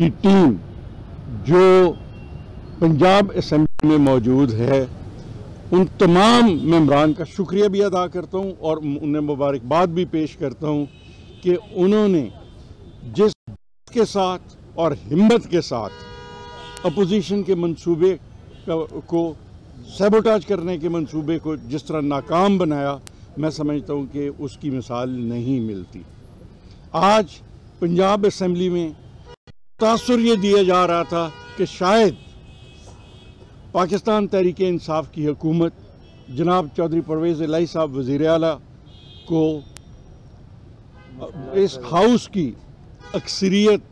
की टीम जो पंजाब असेंबली में मौजूद है, उन तमाम मेंबरान का शुक्रिया भी अदा करता हूं और उन्हें मुबारकबाद भी पेश करता हूं कि उन्होंने जिस के साथ और हिम्मत के साथ अपोजिशन के मंसूबे को सैबोटाज करने के मंसूबे को जिस तरह नाकाम बनाया, मैं समझता हूं कि उसकी मिसाल नहीं मिलती। आज पंजाब असेंबली में तासुर ये दिया जा रहा था कि शायद पाकिस्तान तहरीक इंसाफ की हुकूमत जनाब चौधरी परवेज़ इलाही साहब वज़ीर आला को इस हाउस की अक्सरियत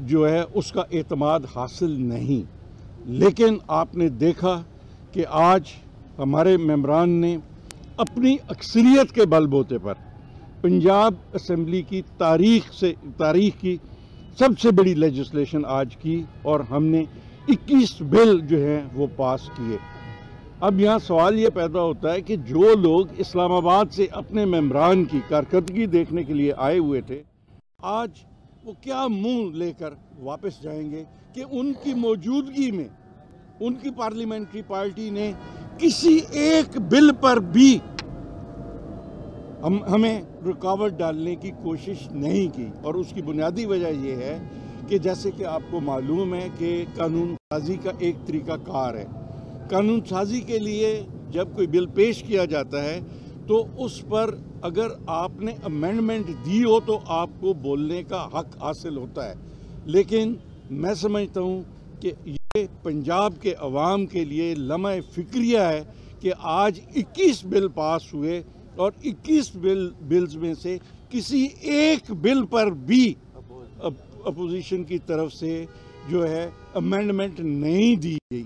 जो है उसका एतमाद हासिल नहीं, लेकिन आपने देखा कि आज हमारे मेंबरान ने अपनी अक्सरियत के बलबूते पर पंजाब असेंबली की तारीख की सबसे बड़ी लेजिस्लेशन आज की और हमने 21 बिल जो हैं वो पास किए। अब यहाँ सवाल ये पैदा होता है कि जो लोग इस्लामाबाद से अपने मेंबरान की कारकर्दगी देखने के लिए आए हुए थे, आज वो क्या मुंह लेकर वापस जाएंगे कि उनकी मौजूदगी में उनकी पार्लियामेंट्री पार्टी ने किसी एक बिल पर भी हमें रुकावट डालने की कोशिश नहीं की। और उसकी बुनियादी वजह यह है कि जैसे कि आपको मालूम है कि कानून साजी का एक तरीक़ाकार है। कानून साजी के लिए जब कोई बिल पेश किया जाता है तो उस पर अगर आपने अमेंडमेंट दी हो तो आपको बोलने का हक हासिल होता है, लेकिन मैं समझता हूँ कि ये पंजाब के अवाम के लिए लम्हा फ़िक्रिया है कि आज 21 बिल पास हुए और 21 बिल्स में से किसी एक बिल पर भी अपोजिशन की तरफ से जो है अमेंडमेंट नहीं दी गई।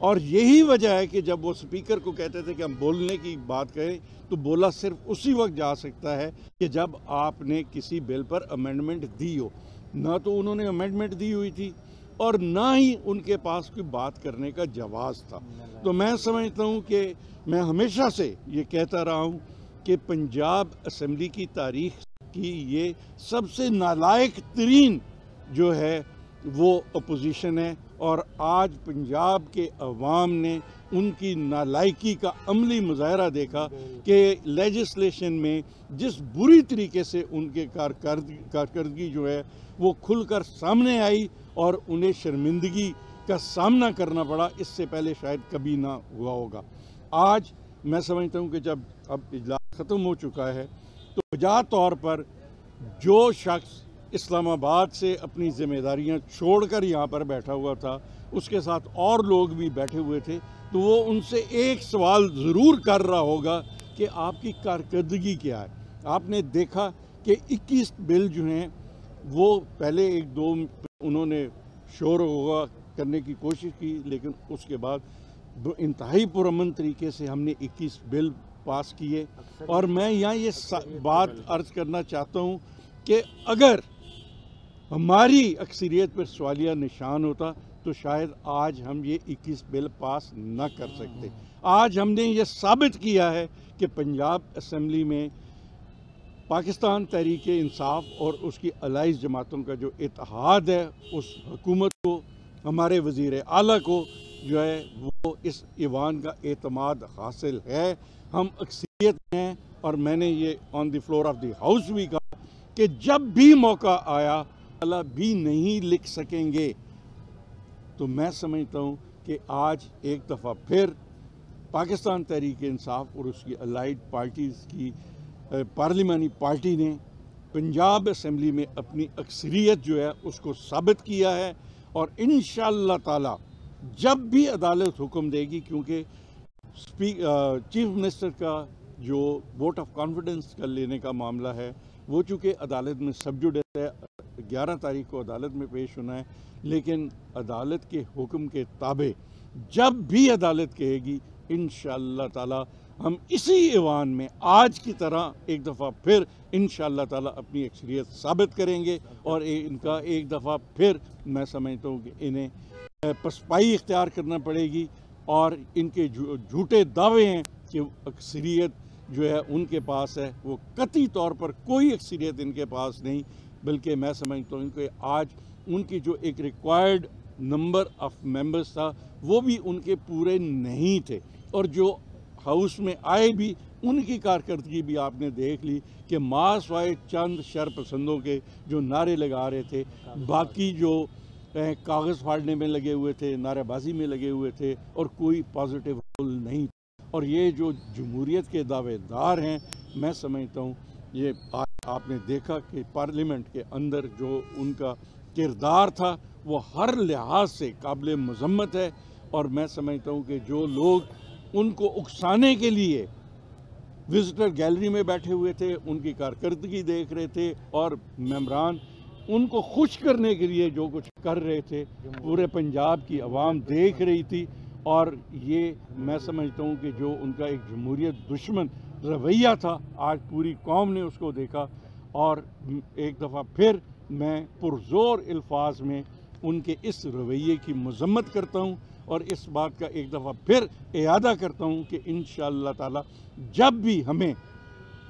और यही वजह है कि जब वो स्पीकर को कहते थे कि हम बोलने की बात करें तो बोला सिर्फ उसी वक्त जा सकता है कि जब आपने किसी बिल पर अमेंडमेंट दी हो। ना तो उन्होंने अमेंडमेंट दी हुई थी और ना ही उनके पास कोई बात करने का जवाज़ था। तो मैं समझता हूँ कि मैं हमेशा से ये कहता रहा हूँ कि पंजाब असेंबली की तारीख की ये सबसे नालायक तरीन जो है वो अपोजिशन है और आज पंजाब के अवाम ने उनकी नालायकी का अमली मुजाहरा देखा कि लेजिस्लेशन में जिस बुरी तरीके से उनके कारकर्दगी जो है वो खुलकर सामने आई और उन्हें शर्मिंदगी का सामना करना पड़ा। इससे पहले शायद कभी ना हुआ होगा। आज मैं समझता हूँ कि जब अब इजलास ख़त्म हो चुका है तो वजह तौर पर जो शख्स इस्लामाबाद से अपनी ज़िम्मेदारियाँ छोड़कर यहाँ पर बैठा हुआ था, उसके साथ और लोग भी बैठे हुए थे, तो वो उनसे एक सवाल ज़रूर कर रहा होगा कि आपकी कारकर्दगी क्या है। आपने देखा कि 21 बिल जो हैं वो पहले एक दो उन्होंने शोर होगा करने की कोशिश की, लेकिन उसके बाद इंतहाई पुरअमन तरीके से हमने 21 बिल पास किए। और मैं यहाँ ये बात अर्ज करना चाहता हूँ कि अगर हमारी अक्सरियत पर सवालिया निशान होता तो शायद आज हम ये 21 बिल पास न कर सकते। आज हमने ये साबित किया है कि पंजाब असेंबली में पाकिस्तान तहरीक इंसाफ और उसकी अलाइज जमातों का जो इत्तेहाद है, उस हुकूमत को, हमारे वज़ीर आला को जो है वो इस ईवान का एतमाद हासिल है। हम अक्सरियत हैं और मैंने ये on the floor of the house भी कहा कि जब भी मौका आया अल्लाह भी नहीं लिख सकेंगे। तो मैं समझता हूँ कि आज एक दफ़ा फिर पाकिस्तान तहरीक इंसाफ और उसकी अलाइड पार्टीज़ की पार्लिमानी पार्टी ने पंजाब असेंबली में अपनी अक्सरियत जो है उसको साबित किया है। और इंशाअल्लाह ताला जब भी अदालत हुक्म देगी, क्योंकि चीफ मिनिस्टर का जो वोट ऑफ कॉन्फिडेंस का लेने का मामला है वो चूँकि अदालत में सब जुडिस है, 11 तारीख को अदालत में पेश होना है, लेकिन अदालत के हुक्म के ताबे जब भी अदालत कहेगी इंशाअल्लाह ताला हम इसी ईवान में आज की तरह एक दफ़ा फिर इंशाअल्लाह ताला अपनी अक्सरियत साबित करेंगे। और इनका एक दफ़ा फिर मैं समझता हूँ कि इन्हें पसपाई इख्तियार करना पड़ेगी और इनके झूठे दावे हैं कि अक्सरियत जो है उनके पास है, वो कतई तौर पर कोई अक्सरियत इनके पास नहीं। بلکہ میں سمجھتا ہوں کہ آج ان کی جو ایک ریکوائرڈ نمبر آف ممبرز تھا وہ بھی ان کے پورے نہیں تھے، اور جو ہاؤس میں آئے بھی ان کی کارکردگی بھی آپ نے دیکھ لی کہ ماس وائے چند شر پسندوں کے جو نعرے لگا رہے تھے، باقی جو کاغذ پھاڑنے میں لگے ہوئے تھے، نعرہ بازی میں لگے ہوئے تھے، اور کوئی پازیٹیو رول نہیں تھا۔ اور یہ جو جمہوریت کے دعوے دار ہیں، میں سمجھتا ہوں یہ آپ نے دیکھا کہ پارلیمنٹ کے اندر جو ان کا کردار تھا وہ ہر لحاظ سے قابل مذمت ہے، اور میں سمجھتا ہوں کہ جو لوگ ان کو اکسانے کے لیے وزٹر گیلری میں بیٹھے ہوئے تھے، ان کی کارکردگی دیکھ رہے تھے، اور ممبران ان کو خوش کرنے کے لیے جو کچھ کر رہے تھے، پورے پنجاب کی عوام دیکھ رہی تھی، اور یہ میں سمجھتا ہوں کہ جو ان کا ایک جمہوریت دشمن رویہ تھا، آج پوری قوم نے اس کو دیکھا، اور ایک دفعہ پھر میں پرزور الفاظ میں ان کے اس رویے کی مذمت کرتا ہوں، اور اس بات کا ایک دفعہ پھر اعادہ کرتا ہوں کہ انشاءاللہ تعالی جب بھی ہمیں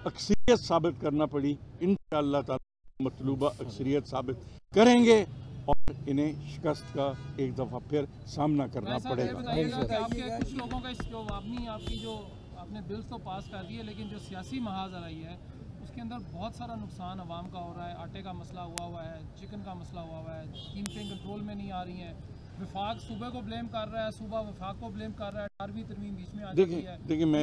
اکثریت ثابت کرنا پڑی، انشاءاللہ تعالی مطلوبہ اکثریت ثابت کریں گے، اور انہیں شکست کا ایک دفعہ پھر سامنا کرنا پڑے گا۔ آپ کے کچھ لوگوں کا جو آپ کی جو آپ نے بلز تو پاس کر دیے، لیکن جو سیاسی محاذ رہی ہے اس کے اندر بہت سارا نقصان عوام کا ہو رہا ہے۔ آٹے کا مسئلہ ہوا ہے، چکن کا مسئلہ ہوا ہے، قیمتیں کنٹرول میں نہیں آ رہی ہیں، وفاق صوبے کو بلیم کر رہا ہے، صوبہ وفاق کو بلیم کر رہا ہے، 18ویں ترمیم بیچ میں آ جاتی ہے۔ لیکن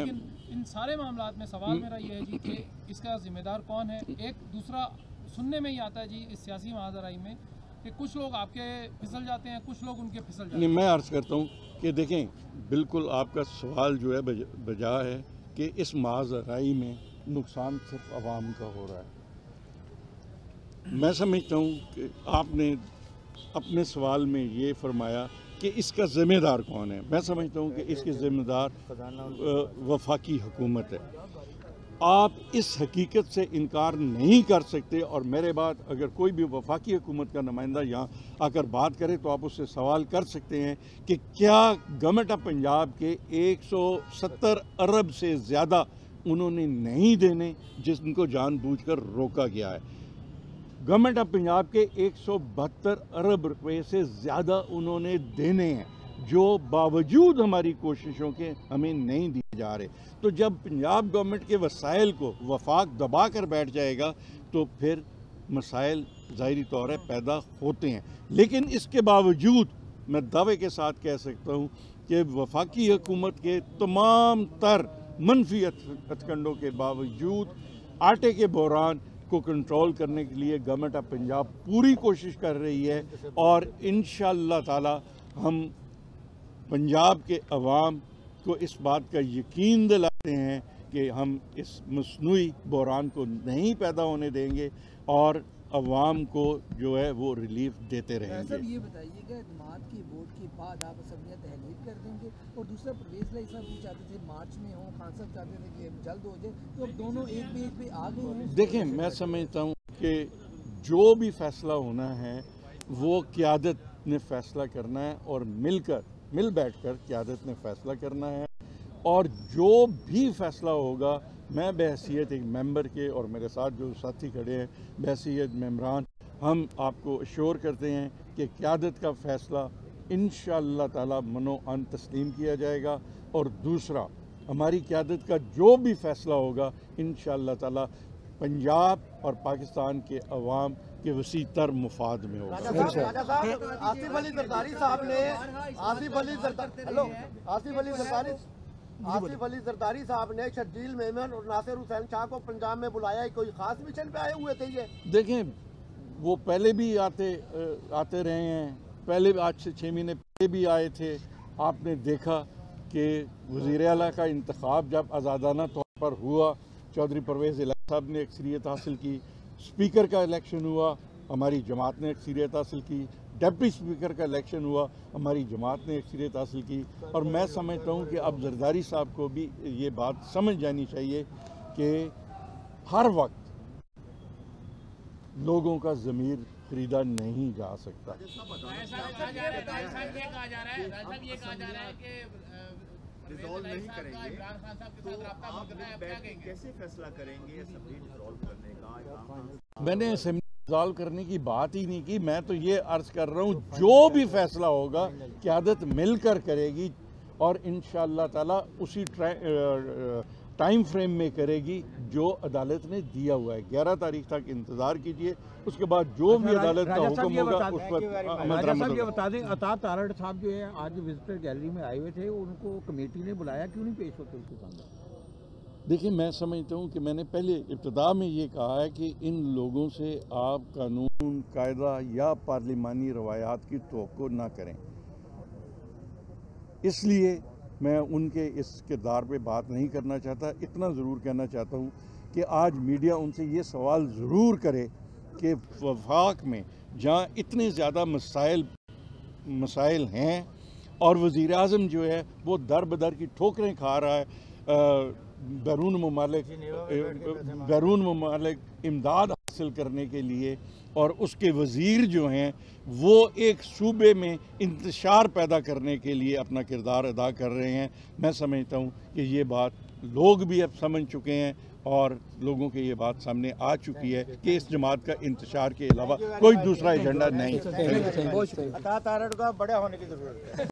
ان سارے معاملات میں سوال میرا یہ ہے جی کہ اس کا ذمہ دار کون ہے؟ ایک دوسرا سننے میں ہی آتا ہے جی اس سیاسی محاذرائی میں کہ کچھ لوگ آپ کے پھسل جاتے ہیں، کچھ لوگ ان کے پھسل جاتے ہیں۔ میں عرض کرتا ہوں کہ دیکھیں، بالکل آپ کا سوال جو ہے بجا ہے کہ اس محاذرائی میں نقصان صرف عوام کا ہو رہا ہے۔ میں سمجھتا ہوں کہ آپ نے اپنے سوال میں یہ فرمایا کہ اس کا ذمہ دار کون ہے۔ میں سمجھتا ہوں کہ اس کے ذمہ دار وفاقی حکومت ہے۔ آپ اس حقیقت سے انکار نہیں کر سکتے، اور میرے بعد اگر کوئی بھی وفاقی حکومت کا نمائندہ یہاں آ کر بات کرے تو آپ اس سے سوال کر سکتے ہیں کہ کیا گورنمنٹ آف پنجاب کے 170 ارب سے زیادہ انہوں نے نہیں دینے جن کو جان بوجھ کر روکا گیا ہے۔ گورنمنٹ آف پنجاب کے 172 ارب روپے سے زیادہ انہوں نے دینے ہیں، جو باوجود ہماری کوششوں کے ہمیں نہیں دیے جا رہے۔ تو جب پنجاب گورنمنٹ کے وسائل کو وفاق دبا کر بیٹھ جائے گا تو پھر مسائل ظاہری طور ہے پیدا ہوتے ہیں، لیکن اس کے باوجود میں دعوے کے ساتھ کہہ سکتا ہوں کہ وفاقی حکومت کے تمام تر منفی ہتھکنڈوں کے باوجود آٹے کے بحران کو کنٹرول کرنے کے لیے گورنمنٹ آف پنجاب پوری کوشش کر رہی ہے، اور انشاءاللہ تعالی ہم پنجاب کے عوام کو اس بات کا یقین دلاتے ہیں کہ ہم اس مصنوعی بحران کو نہیں پیدا ہونے دیں گے، اور عوام کو جو ہے وہ ریلیف دیتے رہیں گے۔ صاحب یہ بتائیے کہ اعتماد کی ووٹ کے بعد آپ اسمبلیاں تحلیل کر دیں گے؟ اور دوسرا پرویز لائی صاحب یہ چاہتے تھے مارچ میں ہوں، خان صاحب چاہتے تھے کہ جلد ہو جائے، تو اب دونوں ایک پیج پہ آ گئے ہیں۔ دیکھیں، میں سمجھتا ہوں کہ جو بھی فیصلہ ہونا ہے وہ قیادت نے فیصلہ کرنا ہے، اور مل بیٹھ کر قیادت نے فیصلہ کرنا ہے، اور جو بھی فیصلہ ہوگا میں بحیثیت ایک ممبر کے، اور میرے ساتھ جو ساتھی کھڑے ہیں بحیثیت ممبران، ہم آپ کو اشور کرتے ہیں کہ قیادت کا فیصلہ انشاءاللہ تعالی منو ان تسلیم کیا جائے گا، اور دوسرا ہماری قیادت کا جو بھی فیصلہ ہوگا انشاءاللہ تعالی پنجاب اور پاکستان کے عوام کے وسیع تر مفاد میں ہوگا۔ آصف علی زرداری صاحب نے آصف علی زرداری صاحب نے شرجیل میمن اور ناصر حسین شاہ کو پنجاب میں بلایا ہے، کوئی خاص مشن پہ آئے ہوئے تھے یہ؟ دیکھیں، وہ پہلے بھی آتے رہے ہیں، پہلے آج سے 6 مہینے پہلے بھی آئے تھے۔ آپ نے دیکھا کہ وزیر اعلیٰ کا انتخاب جب آزادانہ طور پر ہوا، چودھری پرویز الہی صاحب نے اکثریت حاصل کی، اسپیکر کا الیکشن ہوا، ہماری جماعت نے اکثریت حاصل کی، ڈپٹی اسپیکر کا الیکشن ہوا، ہماری جماعت نے اکثریت حاصل کی، اور میں سمجھتا ہوں کہ اب زرداری صاحب کو بھی یہ بات سمجھ جانی چاہیے کہ ہر وقت لوگوں کا ضمیر خریدا نہیں جا سکتا۔ ریزالو نہیں کریں گے تو آپ کیسے فیصلہ کریں گے اسمبلی ڈسالو کرنے کا؟ میں نے اسمبلی रिजॉल्व करने की बात ही नहीं की। मैं तो ये अर्ज कर रहा हूँ जो भी फैसला होगा क़यादत मिलकर करेगी और इंशाअल्लाह ताला उसी टाइम फ्रेम में करेगी जो अदालत ने दिया हुआ है। 11 तारीख तक इंतज़ार कीजिए, उसके बाद जो भी अदालत का हुक्म होगा उस पर अमल दरामद ये होगा। बता दें, अता तारड़ साहब जो है आज विजिटर गैलरी में आए हुए थे, उनको कमेटी ने बुलाया, क्यों नहीं पेश होते उसके सामने? देखिए, मैं समझता हूँ कि मैंने पहले इब्तिदा में ये कहा है कि इन लोगों से आप कानून, कायदा या पार्लिमानी रवायात की तवक्को ना करें। इसलिए मैं उनके इस किरदार पे बात नहीं करना चाहता। इतना ज़रूर कहना चाहता हूँ कि आज मीडिया उनसे ये सवाल ज़रूर करे कि वफाक में जहाँ इतने ज़्यादा मसाइल हैं और वज़ीर आज़म जो है वो दर बदर की ठोकरें खा रहा है, बैरून ममालिक इमदाद हासिल करने के लिए, और उसके वज़ीर जो हैं वो एक सूबे में इंतशार पैदा करने के लिए अपना किरदार अदा कर रहे हैं। मैं समझता हूँ कि ये बात लोग भी अब समझ चुके हैं और लोगों के ये बात सामने आ चुकी है कि इस जमात का इंतशार के अलावा कोई दूसरा एजेंडा नहीं। अता तारड़ का बड़ा होने की जरूरत है।